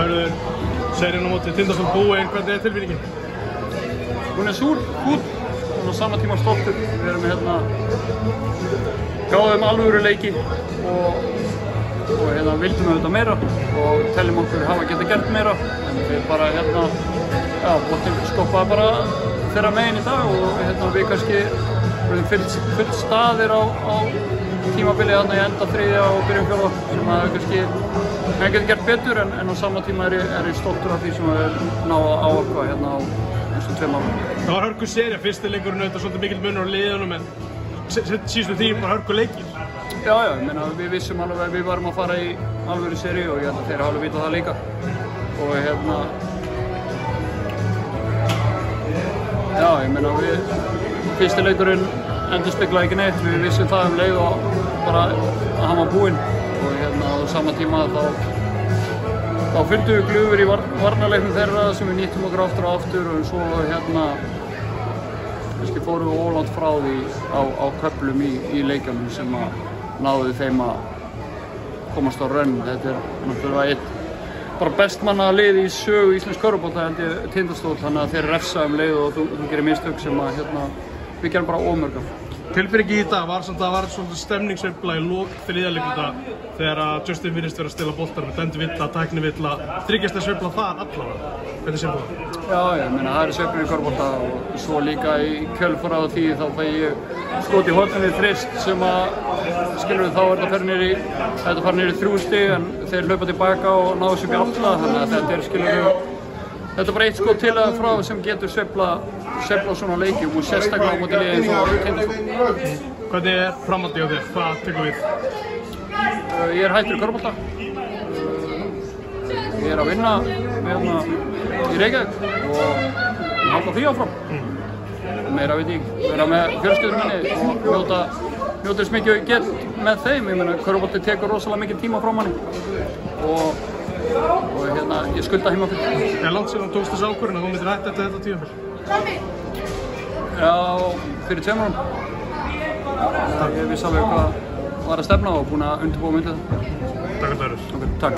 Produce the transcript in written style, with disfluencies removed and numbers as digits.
Hörður, seríun á móti Tindastóll búin, hvernig tilfinningin? Hún súr, fúll og á sama tíma stoltur. Við erum gáðum alvöru leiki og vildum auðvitað meira og teljum okkur hafa getað gert meira. En við bara boltinn skoppaði bara þeirra megin í dag og við kannski fullt staðir á tímabilið þarna í enda þriðja og byrjun fjórða sem að kannski getur gert betur en á sama tíma er ég stoltur af því sem við náðum að áorka á þessum 2 árum. Það var hörku sería, fyrsti leikurinn auðvitað svolítið mikill munur á liðunum en síðustu því var hörku leikir. Já, ég meina við vissum alveg að við varum að fara í alvöru seríu og ég held að þeir hafa alveg vitað það líka. Og já, ég meina fyrsti leikurinn endurspeglaði ekki neitt, við vissum það leið og bara að hann var búinn og á sama tíma þá fundum við glufur í varnarleiknum þeirra sem við nýttum okkur aftur og aftur og svo kannski fórum við ólangt frá því á köflum í leikjunum sem að náðu þeim að komast á rönn. Þetta er náttúrulega bara bestmanna lið í sögu íslensk körfubolta held ég Tindastóll, þannig að þeir refsa leið og þú gerir mistök sem að við gerum bara ómörgum. Tilfinningi í dag var svona stemningsveifla í lok þriðja leikluta þegar að Justin virðist vera að stela boltar með dendivilla, tæknivilla, þryggjastæðsveifla þar allavega. Hvernig sér það? Já, ég meina það sveiflur í körfubolta og svo líka í kjölfar á því þá fæ ég skot í hornið þrist sem að skilur þá þetta fer niður í 3 stig en þeir hlaupa tilbaka og ná þessu upp í 8, þannig að þetta er bara 1 skot til að frá sem getur sveifla svona leikjum og sérstaklega á móti liði eins og Tindastóll. Hvernig er framhaldið á þér? Hvað tekur við? Ég er hættur í körfubolta. Ég er að vinna í Reykjavík og halda því áfram. Meira veit ég ekki. Vera með fjölskyldunni minni og njóta þess mikið ég get með þeim. Ég meina, körfubolti tekur rosalega mikið tíma frá manni og ég skulda heima fyrir. Er langt síðan tókst þessi ákvörðun að þú myndir hætta eftir þetta tímabil? Já, fyrir 2 árum. Ég vissi alveg hvað var að stefna og búinn að undirbúa myndið það. Takk fyrir það. Takk.